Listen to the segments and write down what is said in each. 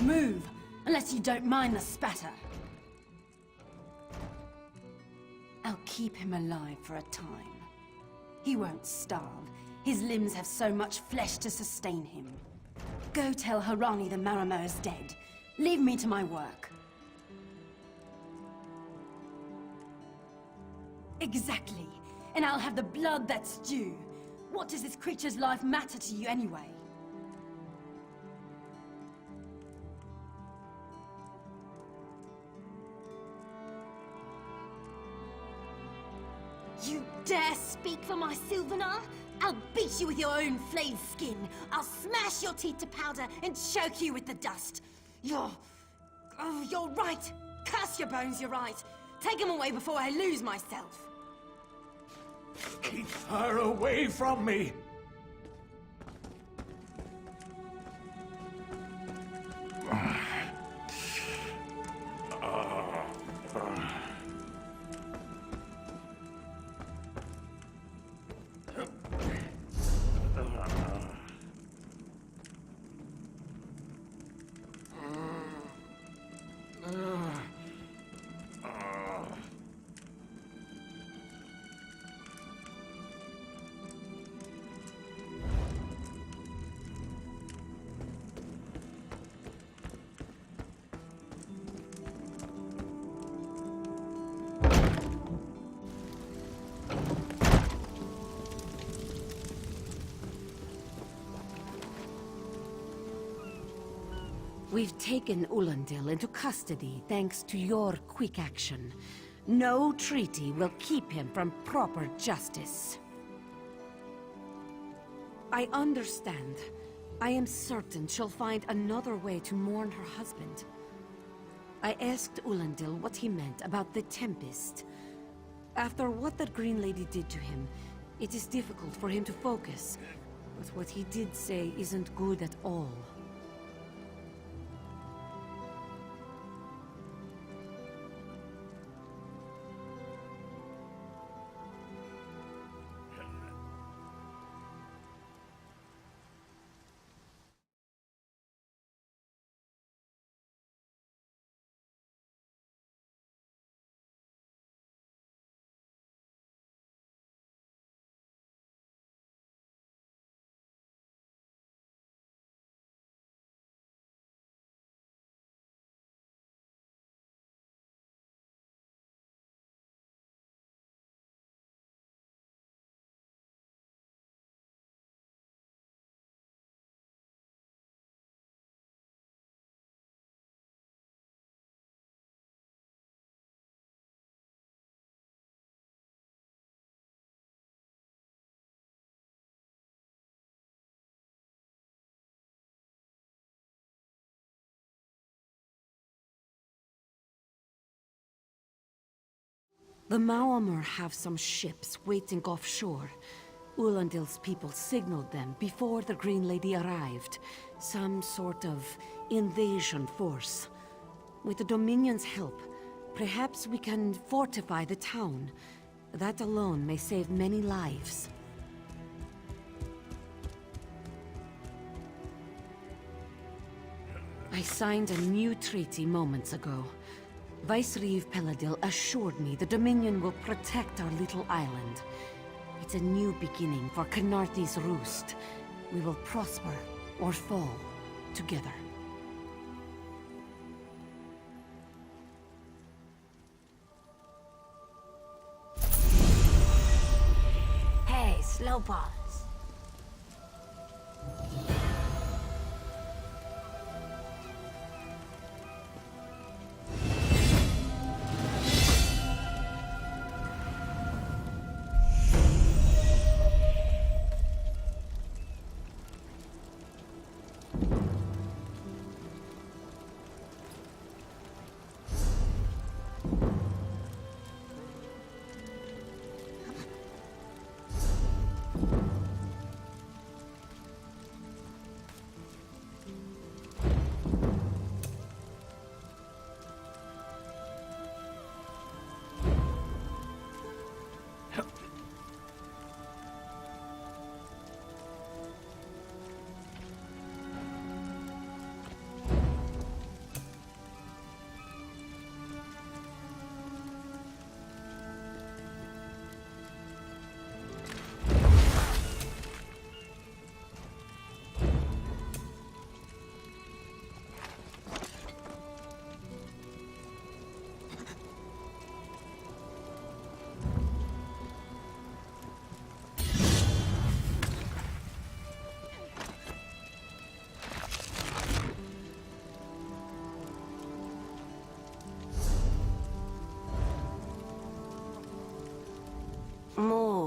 Move, unless you don't mind the spatter. I'll keep him alive for a time. He won't starve. His limbs have so much flesh to sustain him. Go tell Harani the Marimo is dead. Leave me to my work. Exactly. And I'll have the blood that's due. What does this creature's life matter to you anyway? You dare speak for my Sylvanar? I'll beat you with your own flayed skin. I'll smash your teeth to powder and choke you with the dust. You're right. Curse your bones, you're right. Take them away before I lose myself. Keep her away from me! We've taken Ulandil into custody thanks to your quick action. No treaty will keep him from proper justice. I understand. I am certain she'll find another way to mourn her husband. I asked Ulandil what he meant about the Tempest. After what that Green Lady did to him, it is difficult for him to focus. But what he did say isn't good at all. The Maomir have some ships waiting offshore. Ulandil's people signaled them before the Green Lady arrived. Some sort of invasion force. With the Dominion's help, perhaps we can fortify the town. That alone may save many lives. I signed a new treaty moments ago. Vicereeve Peladil assured me the Dominion will protect our little island. It's a new beginning for Khenarthi's roost. We will prosper or fall together. Hey, Slowpaws.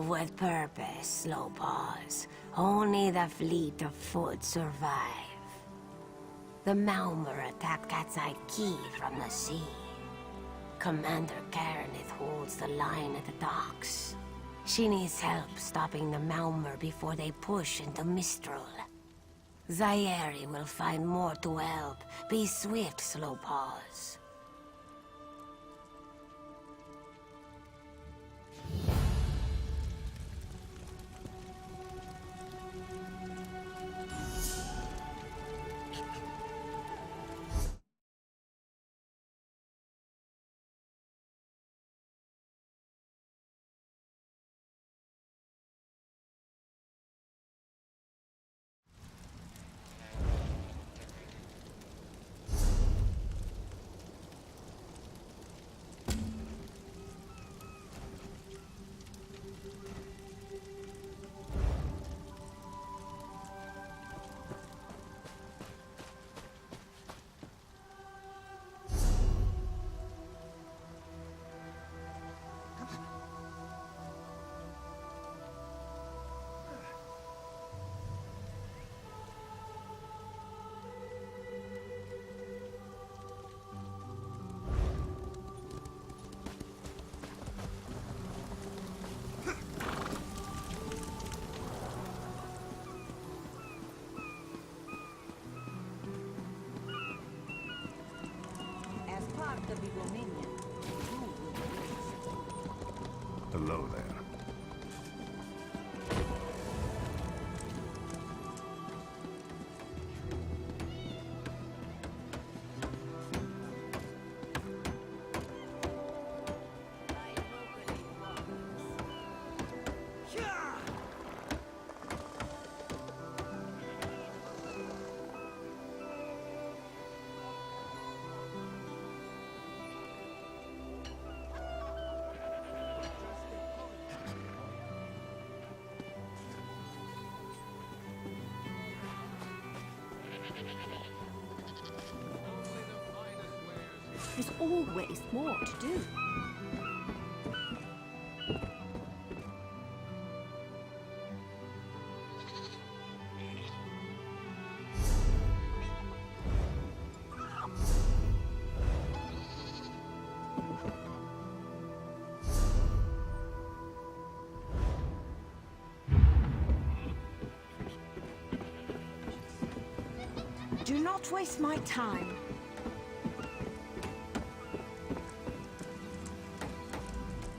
With purpose, Slowpaws. Only the fleet of foot survive. The Malmer attacked Cat's-Eye Key from the sea. Commander Karenith holds the line at the docks. She needs help stopping the Malmer before they push into Mistral. Zairi will find more to help. Be swift, Slowpaws. Hello there. There's always more to do. Do not waste my time.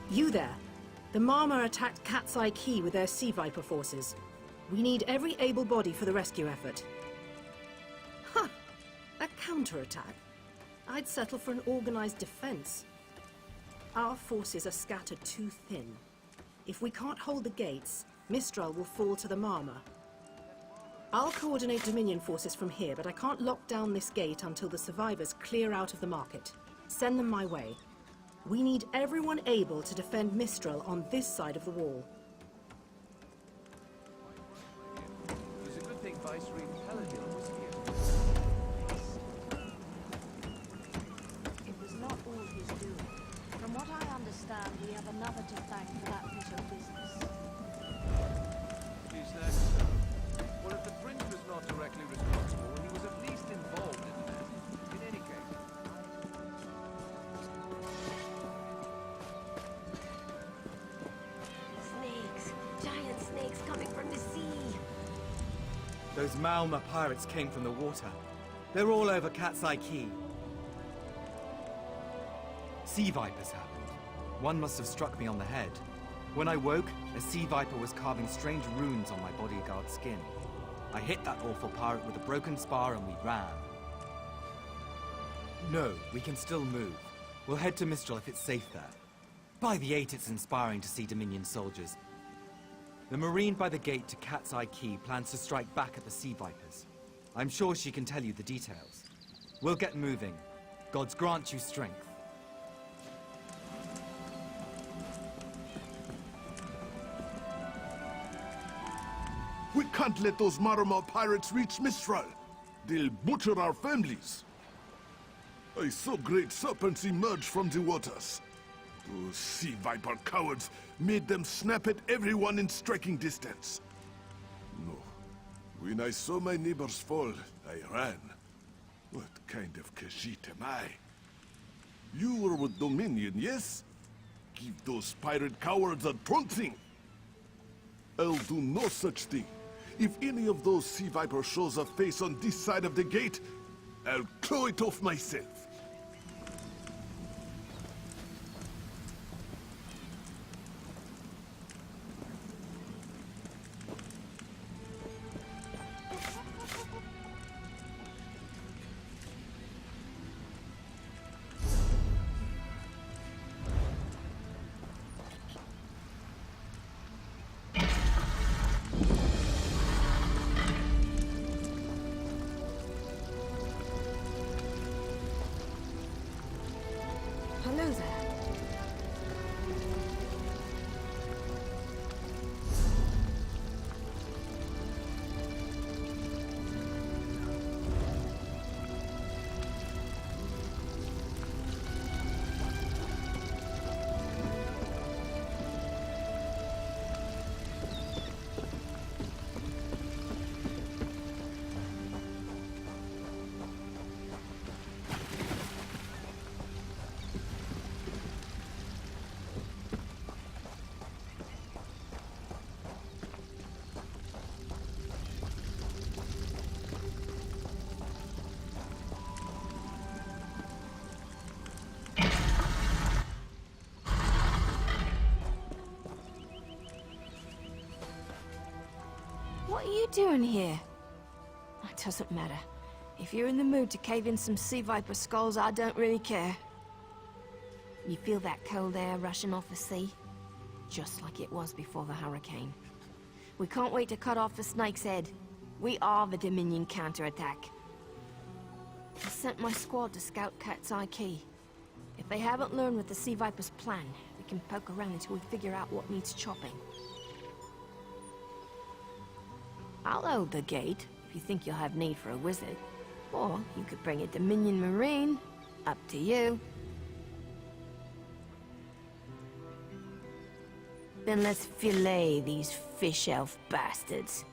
You there. The Marmor attacked Cat's-Eye Key with their Sea Viper forces. We need every able body for the rescue effort. Huh! A counterattack? I'd settle for an organized defense. Our forces are scattered too thin. If we can't hold the gates, Mistral will fall to the Marmor. I'll coordinate Dominion forces from here, but I can't lock down this gate until the survivors clear out of the market. Send them my way. We need everyone able to defend Mistral on this side of the wall. It's a good thing Viceroy Paladin was here. It was not all his doing. From what I understand, we have another to thank for that bit of business. Is that so? Well, if the Prince was not directly responsible, he was at least involved in the matter. In any case. Snakes! Giant snakes coming from the sea! Those Malma pirates came from the water. They're all over Cat's-Eye Key. Sea vipers happened. One must have struck me on the head. When I woke, a sea viper was carving strange runes on my bodyguard's skin. I hit that awful pirate with a broken spar and we ran. No, we can still move. We'll head to Mistral if it's safe there. By the 8, it's inspiring to see Dominion soldiers. The Marine by the gate to Cat's-Eye Key plans to strike back at the Sea Vipers. I'm sure she can tell you the details. We'll get moving. Gods grant you strength. We can't let those Maramar pirates reach Mistral. They'll butcher our families. I saw great serpents emerge from the waters. Those sea viper cowards made them snap at everyone in striking distance. No. When I saw my neighbors fall, I ran. What kind of Khajiit am I? You were with Dominion, yes? Give those pirate cowards a trouncing! I'll do no such thing. If any of those sea viper shows a face on this side of the gate, I'll claw it off myself. Hello there. What are you doing here? It doesn't matter. If you're in the mood to cave in some sea viper skulls, I don't really care. You feel that cold air rushing off the sea? Just like it was before the hurricane. We can't wait to cut off the snake's head. We are the Dominion counterattack. I sent my squad to scout Cat's Eye Key. If they haven't learned what the sea viper's plan, we can poke around until we figure out what needs chopping. I'll hold the gate, if you think you'll have need for a wizard. Or you could bring a Dominion Marine. Up to you. Then let's fillet these fish elf bastards.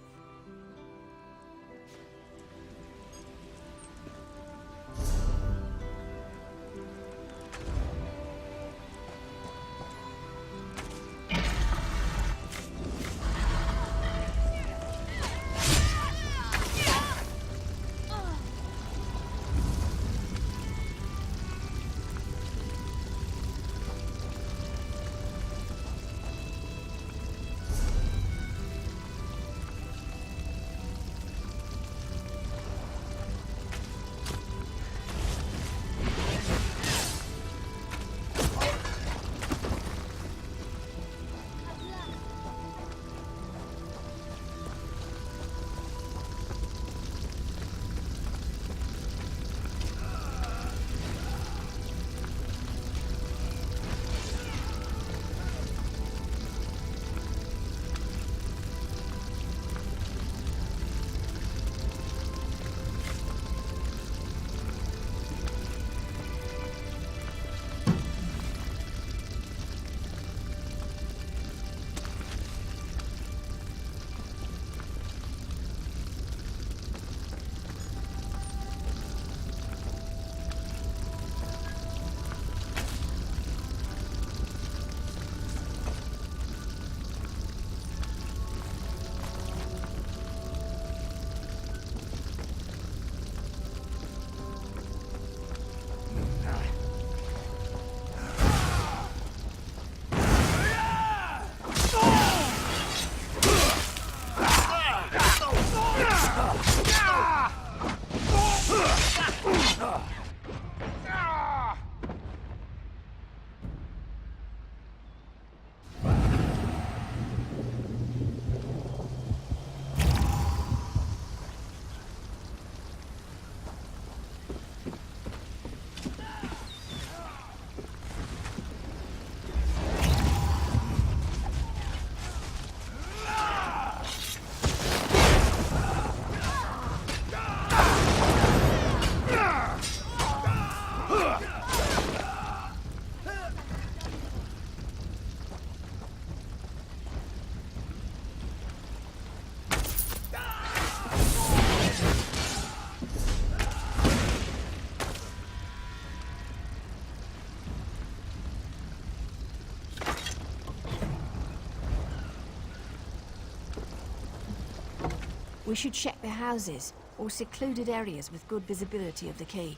We should check the houses, or secluded areas with good visibility of the key.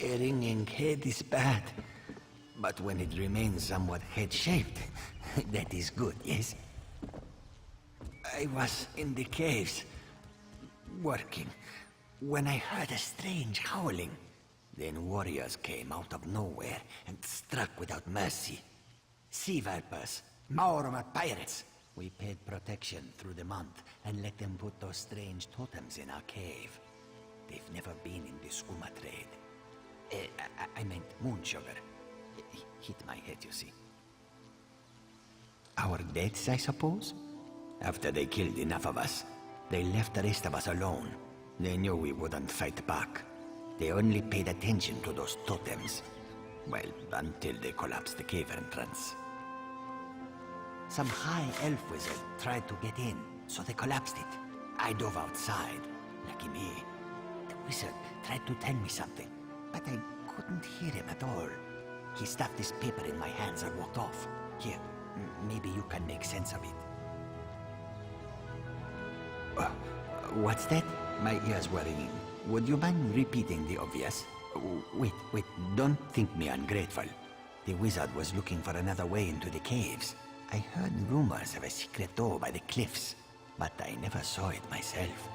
A ringing head is bad, but when it remains somewhat head-shaped, that is good, yes? I was in the caves, working, when I heard a strange howling. Then warriors came out of nowhere and struck without mercy. Sea vipers, Maormer pirates. We paid protection through the month and let them put those strange totems in our cave. They've never been in the skooma trade. I meant moon sugar. Hit my head, you see. Our deaths, I suppose? After they killed enough of us, they left the rest of us alone. They knew we wouldn't fight back. They only paid attention to those totems. Well, until they collapsed the cave entrance. Some high elf wizard tried to get in, so they collapsed it. I dove outside. Lucky me. The wizard tried to tell me something, but I couldn't hear him at all. He stuffed this paper in my hands and walked off. Here, maybe you can make sense of it. What's that? My ears were ringing. Would you mind repeating the obvious? Wait, don't think me ungrateful. The wizard was looking for another way into the caves. I heard rumors of a secret door by the cliffs, but I never saw it myself.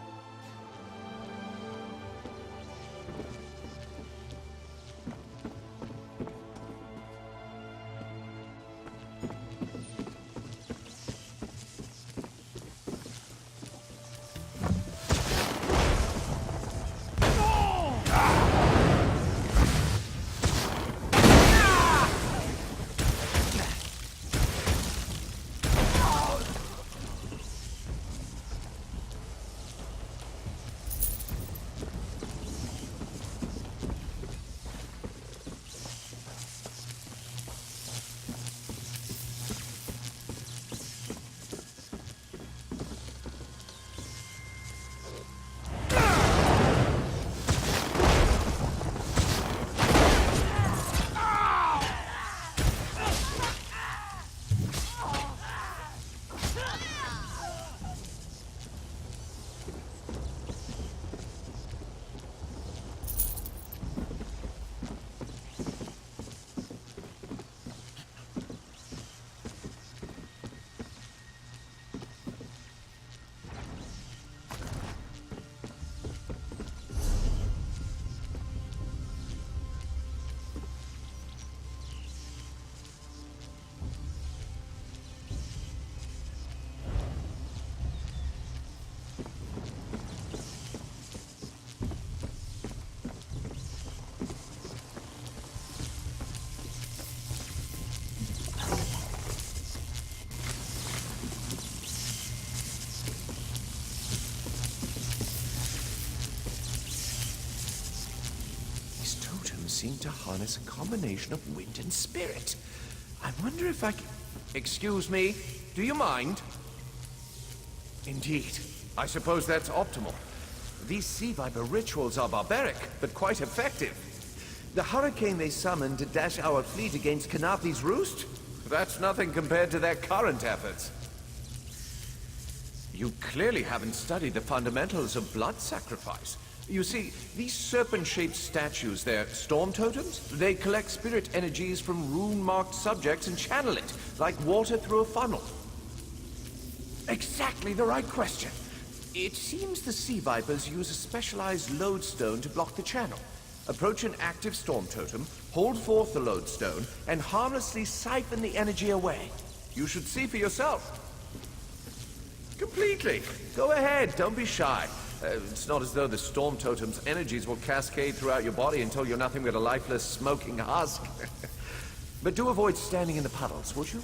Seem to harness a combination of wind and spirit. I wonder if I can... Excuse me, do you mind? Indeed. I suppose that's optimal. These sea viper rituals are barbaric, but quite effective. The hurricane they summoned to dash our fleet against Kanafi's roost? That's nothing compared to their current efforts. You clearly haven't studied the fundamentals of blood sacrifice. You see, these serpent-shaped statues, they're storm totems. They collect spirit energies from rune-marked subjects and channel it, like water through a funnel. Exactly the right question. It seems the sea vipers use a specialized lodestone to block the channel. Approach an active storm totem, hold forth the lodestone, and harmlessly siphon the energy away. You should see for yourself. Completely. Go ahead, don't be shy. It's not as though the storm totem's energies will cascade throughout your body until you're nothing but a lifeless, smoking husk. But do avoid standing in the puddles, would you?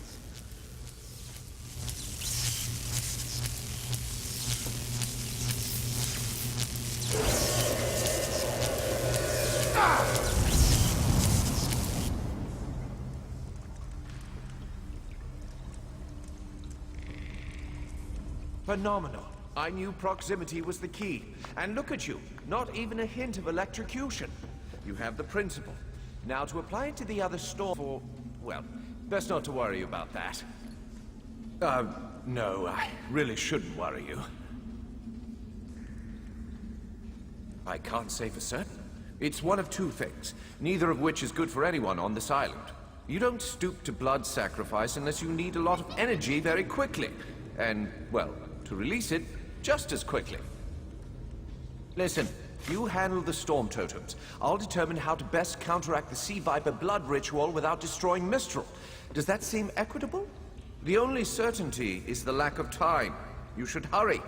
Phenomenal. I knew proximity was the key. And look at you, not even a hint of electrocution. You have the principle. Now to apply it to the other storm for... well, best not to worry about that. No, I really shouldn't worry you. I can't say for certain. It's one of two things, neither of which is good for anyone on this island. You don't stoop to blood sacrifice unless you need a lot of energy very quickly. And, well, to release it, just as quickly. Listen, you handle the storm totems. I'll determine how to best counteract the Sea Viper blood ritual without destroying Mistral. Does that seem equitable? The only certainty is the lack of time. You should hurry.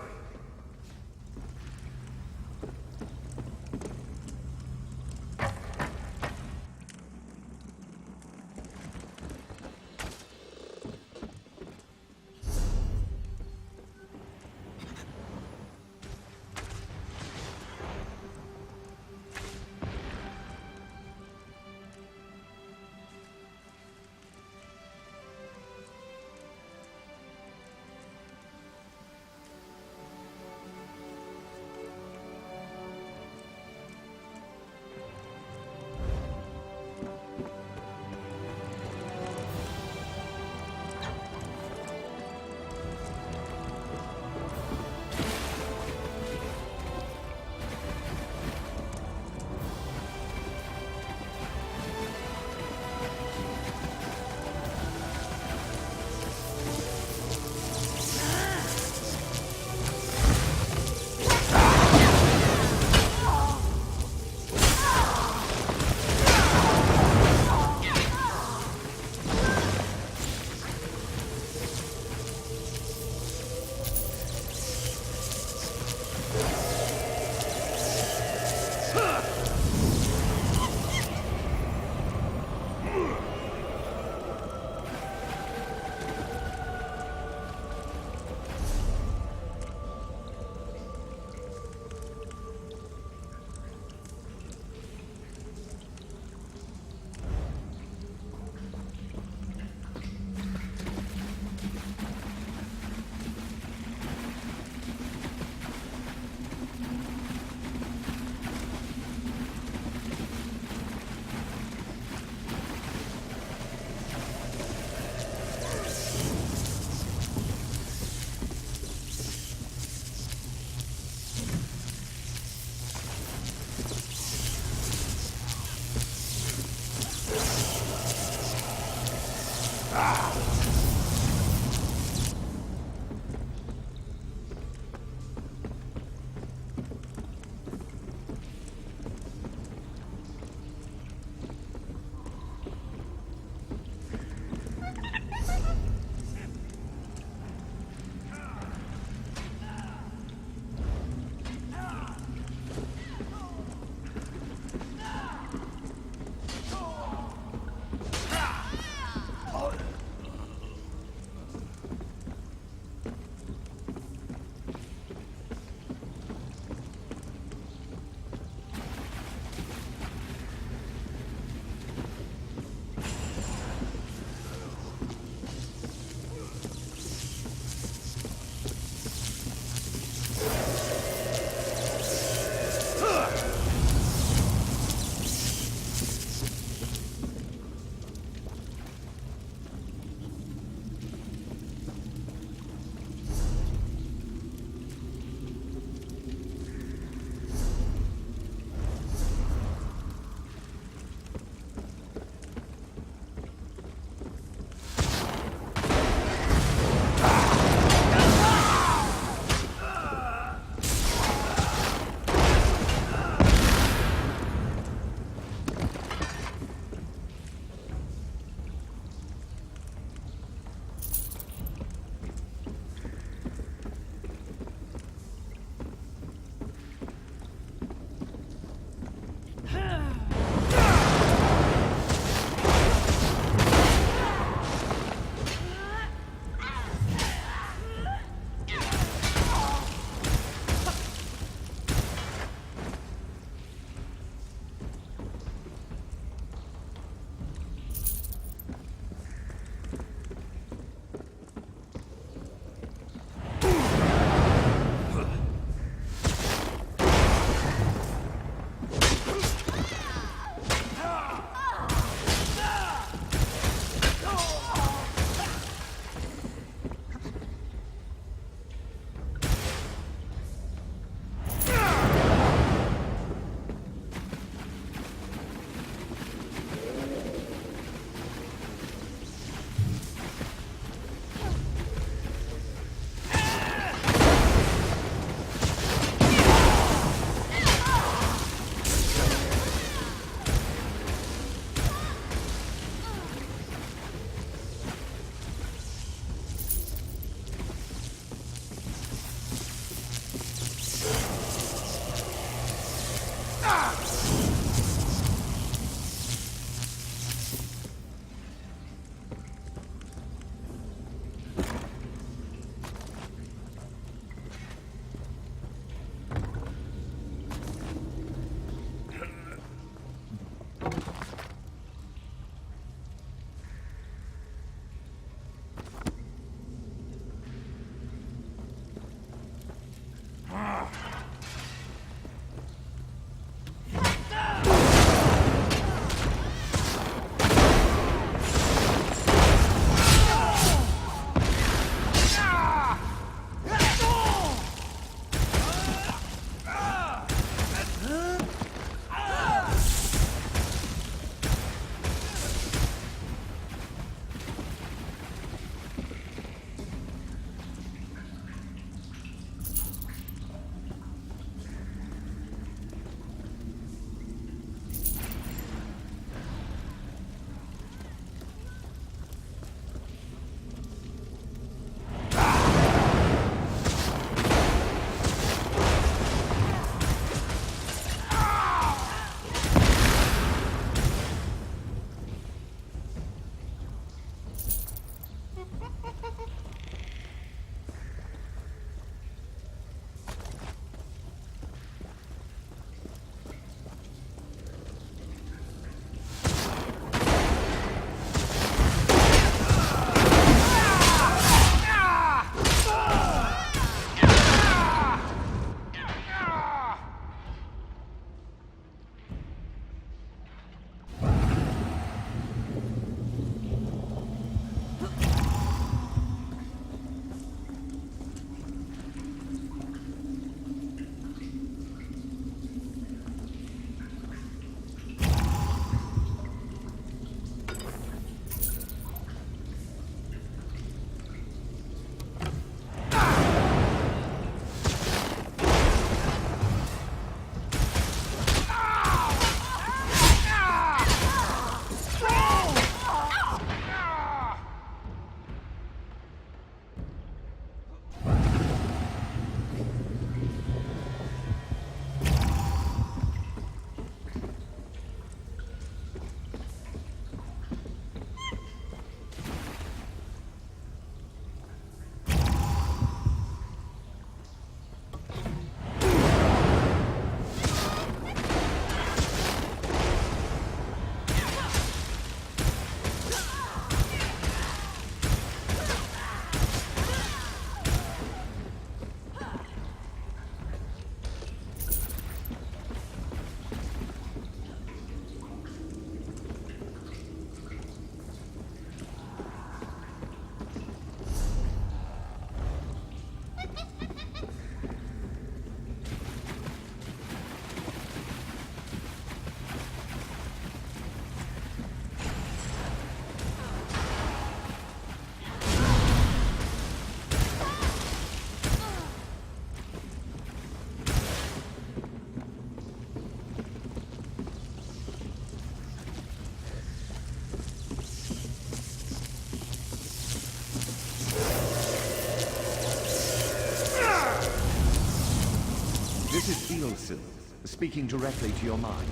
This is Eelsil, speaking directly to your mind.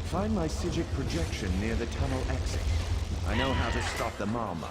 Find my Psijic projection near the tunnel exit. I know how to stop the Marma.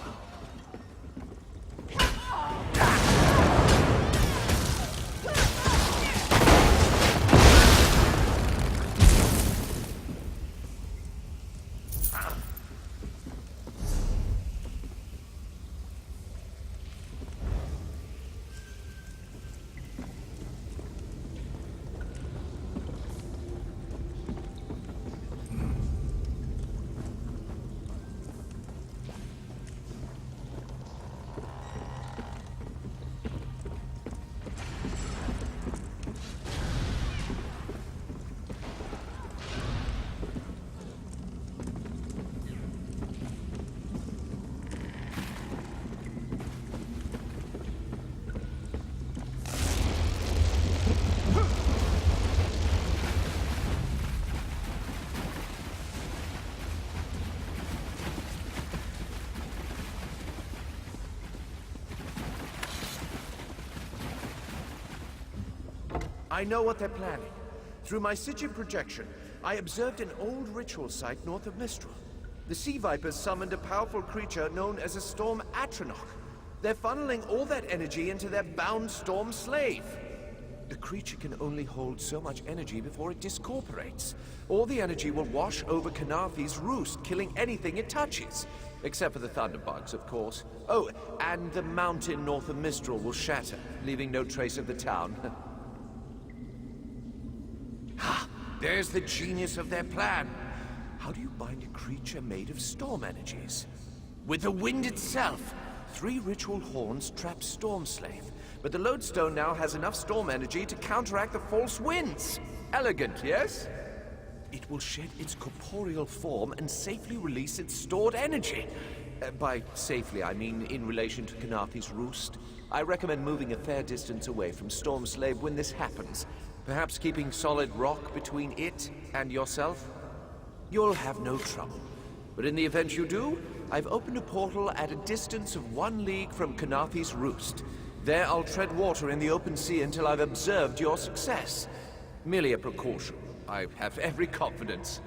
I know what they're planning. Through my Sigil projection, I observed an old ritual site north of Mistral. The Sea Vipers summoned a powerful creature known as a Storm Atronach. They're funneling all that energy into their bound Storm Slave. The creature can only hold so much energy before it discorporates. All the energy will wash over Kanathi's roost, killing anything it touches. Except for the thunderbugs, of course. Oh, and the mountain north of Mistral will shatter, leaving no trace of the town. Ha! There's the genius of their plan. How do you bind a creature made of storm energies? With the wind itself! 3 ritual horns trap Storm Slave, but the lodestone now has enough storm energy to counteract the false winds. Elegant, yes? It will shed its corporeal form and safely release its stored energy. By safely, I mean in relation to Kanathi's roost. I recommend moving a fair distance away from Storm Slave when this happens. Perhaps keeping solid rock between it and yourself? You'll have no trouble. But in the event you do, I've opened a portal at a distance of 1 league from Kanathi's roost. There I'll tread water in the open sea until I've observed your success. Merely a precaution. I have every confidence.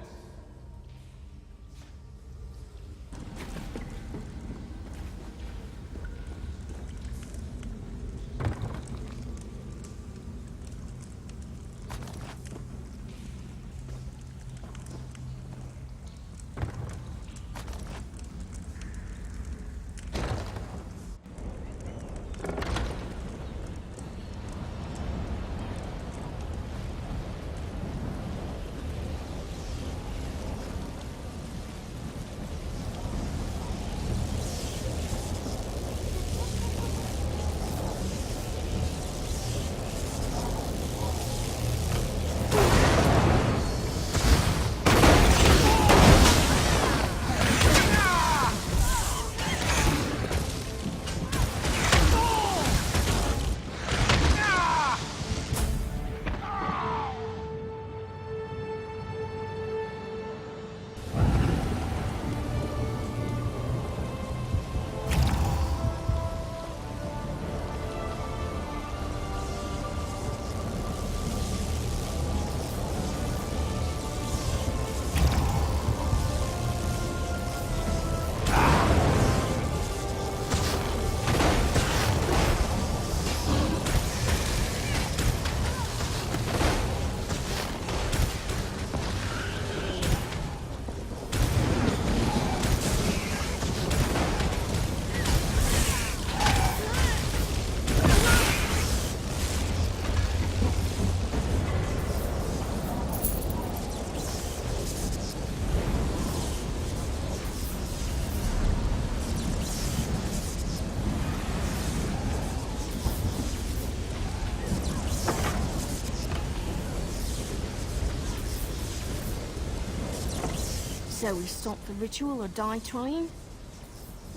So we stop the ritual or die trying?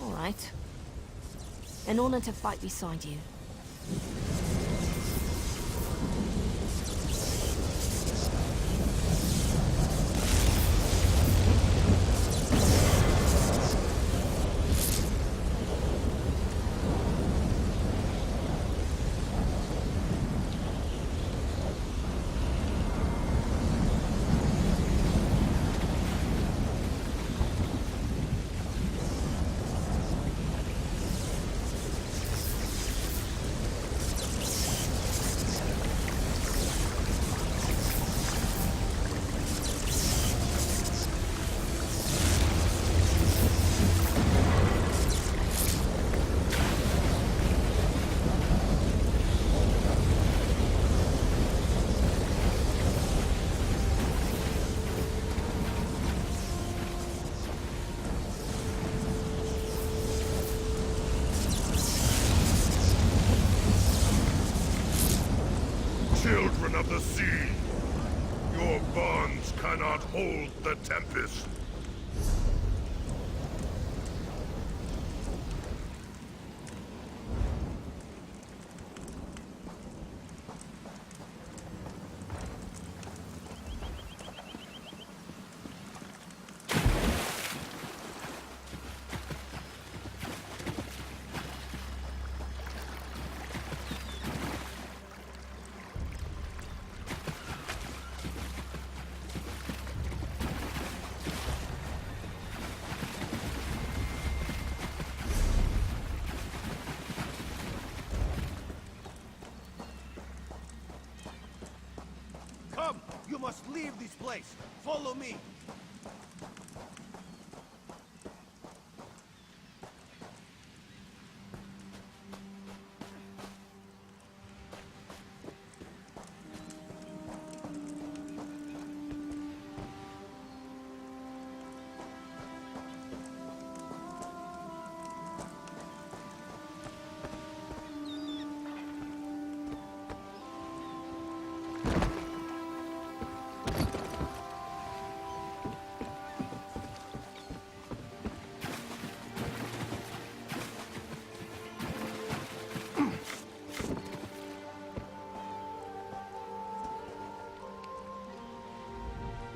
All right. An honor to fight beside you. Children of the sea, your bonds cannot hold the tempest. Come! You must leave this place! Follow me!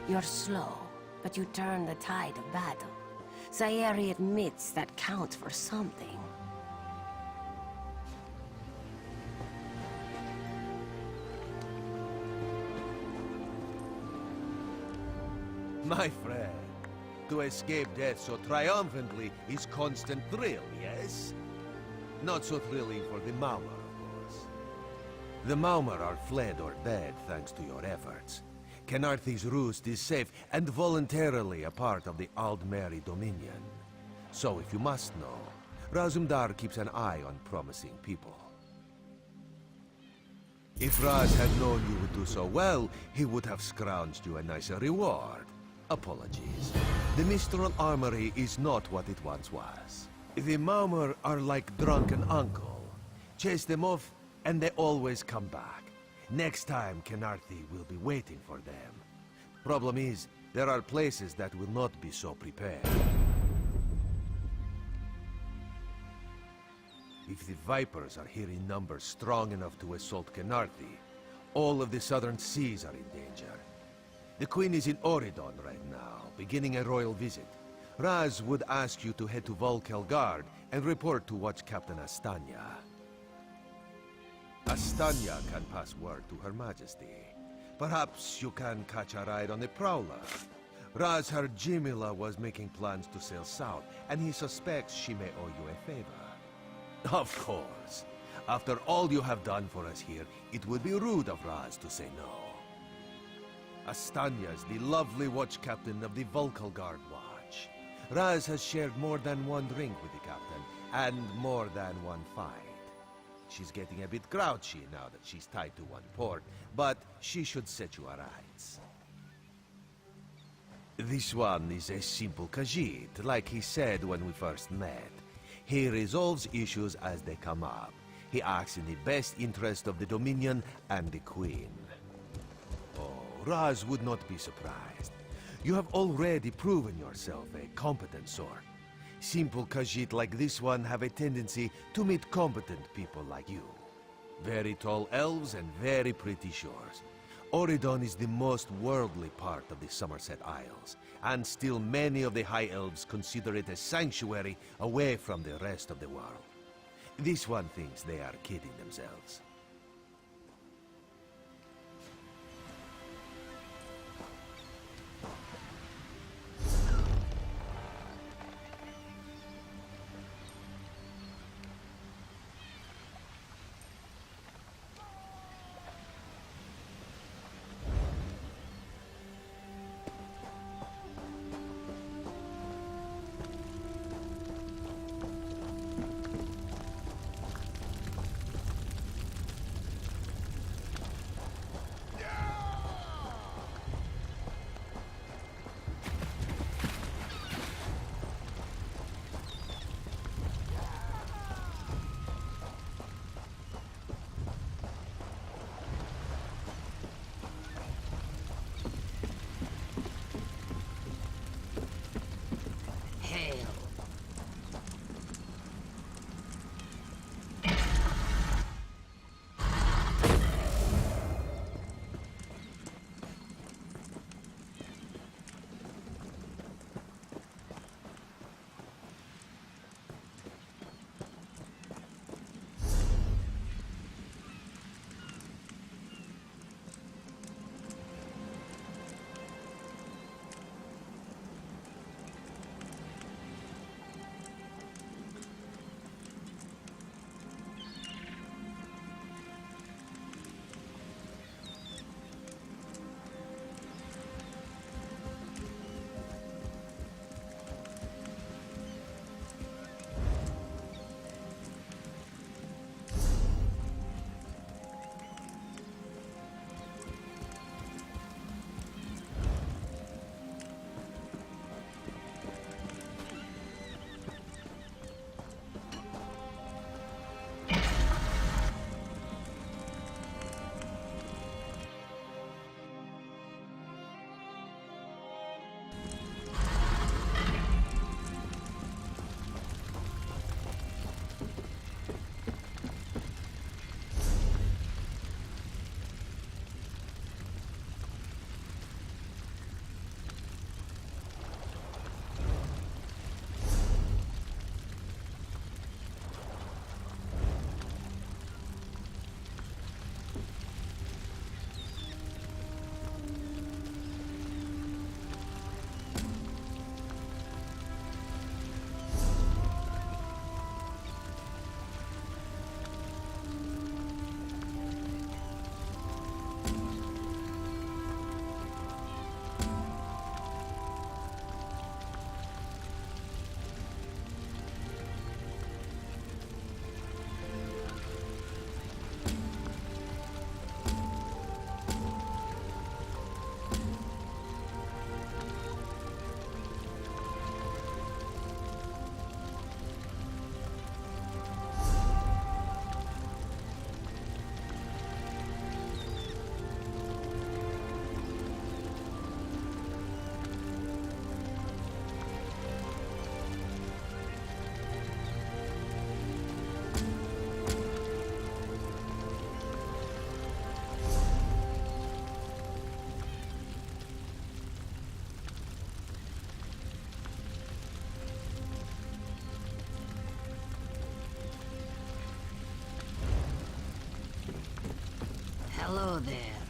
You're slow, but you turn the tide of battle. Sayeri admits that counts for something. My friend, to escape death so triumphantly is constant thrill, yes? Not so thrilling for the Maumar, of course. The Maumar are fled or dead thanks to your efforts. Kenarthi's roost is safe and voluntarily a part of the Aldmeri Dominion. So if you must know, Razumdar keeps an eye on promising people. If Raz had known you would do so well, he would have scrounged you a nicer reward. Apologies. The Mistral Armory is not what it once was. The Maumar are like drunken uncle. Chase them off, and they always come back. Next time, Kenarthi will be waiting for them. Problem is, there are places that will not be so prepared. If the Vipers are here in numbers strong enough to assault Kenarthi, all of the southern seas are in danger. The Queen is in Oridon right now, beginning a royal visit. Raz would ask you to head to Volkelgard and report to Watch Captain Astanya. Astanya can pass word to Her Majesty. Perhaps you can catch a ride on the Prowler. Raz heard Jimila was making plans to sail south, and he suspects she may owe you a favor. Of course. After all you have done for us here, it would be rude of Raz to say no. Astanya is the lovely watch captain of the Volkelgard Watch. Raz has shared more than one drink with the captain, and more than one fight. She's getting a bit grouchy now that she's tied to one port, but she should set you aright. This one is a simple Khajiit, like he said when we first met. He resolves issues as they come up. He acts in the best interest of the Dominion and the Queen. Oh, Raz would not be surprised. You have already proven yourself a competent sort. Simple Khajiit like this one have a tendency to meet competent people like you. Very tall elves and very pretty shores. Oridon is the most worldly part of the Somerset Isles, and still many of the High Elves consider it a sanctuary away from the rest of the world. This one thinks they are kidding themselves. Hello there.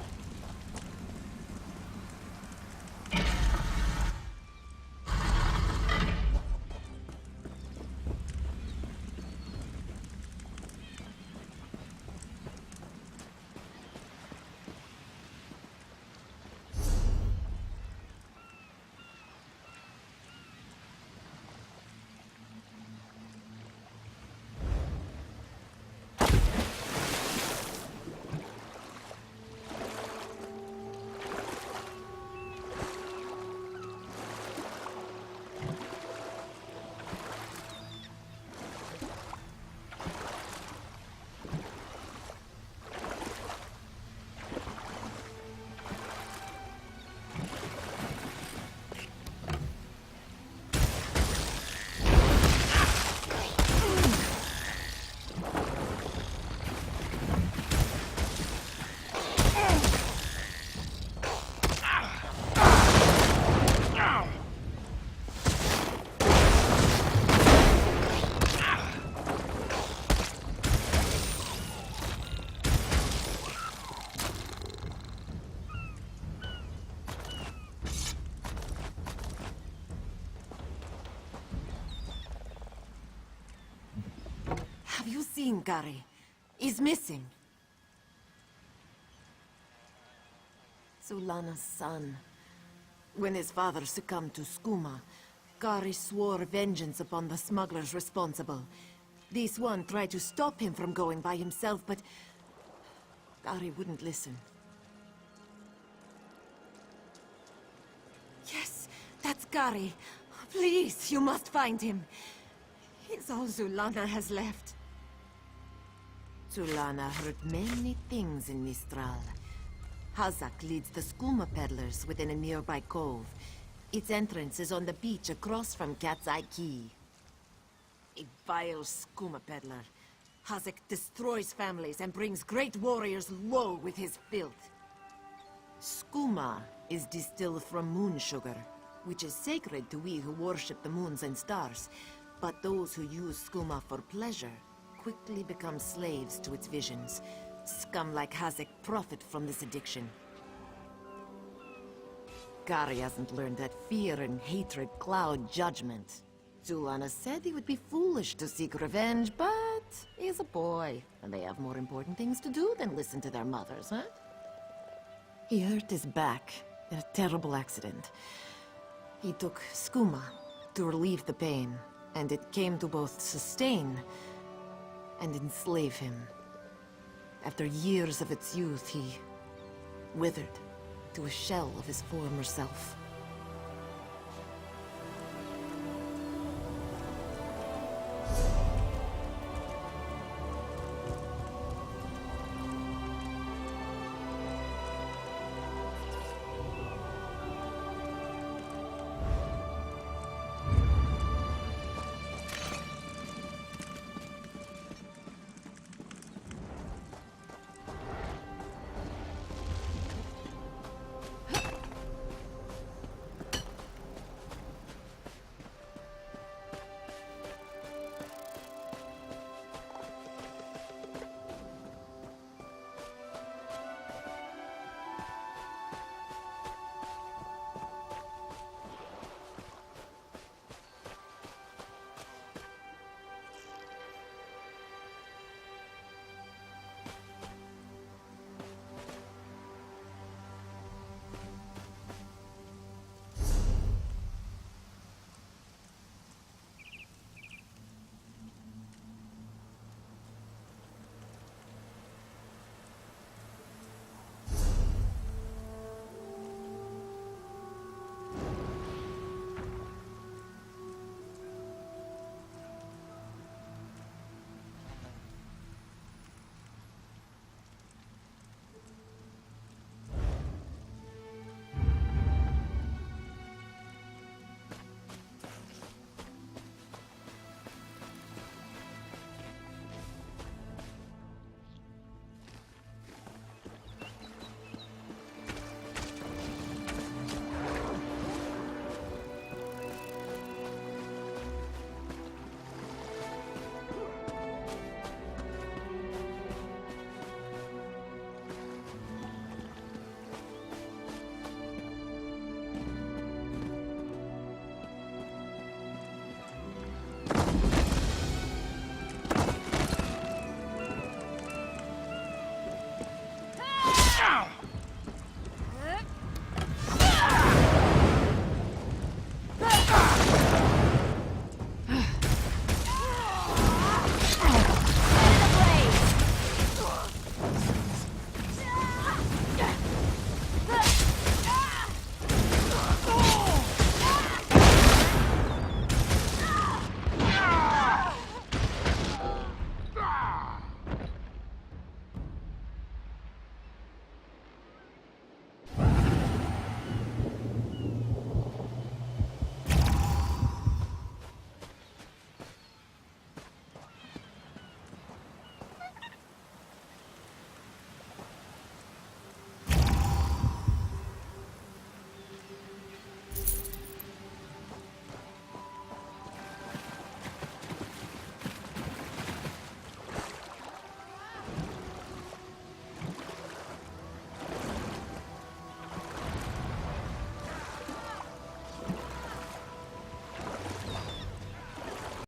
Have you seen Gary? He's missing. Zulana's son. When his father succumbed to skooma, Gary swore vengeance upon the smugglers responsible. This one tried to stop him from going by himself, but Gary wouldn't listen. Yes, that's Gary. Please, you must find him. He's all Zulana has left. Zulana heard many things in Mistral. Hazak leads the skooma peddlers within a nearby cove. Its entrance is on the beach across from Cat's Eye Key. A vile skooma peddler. Hazak destroys families and brings great warriors low with his filth. Skooma is distilled from moon sugar, which is sacred to we who worship the moons and stars. But those who use skooma for pleasure quickly become slaves to its visions. Scum like Hazak profit from this addiction. Gary hasn't learned that fear and hatred cloud judgment. Zulana said he would be foolish to seek revenge, but he's a boy, and they have more important things to do than listen to their mothers, huh? He hurt his back in a terrible accident. He took skooma to relieve the pain, and it came to both sustain and enslave him. After years of its youth, he withered to a shell of his former self.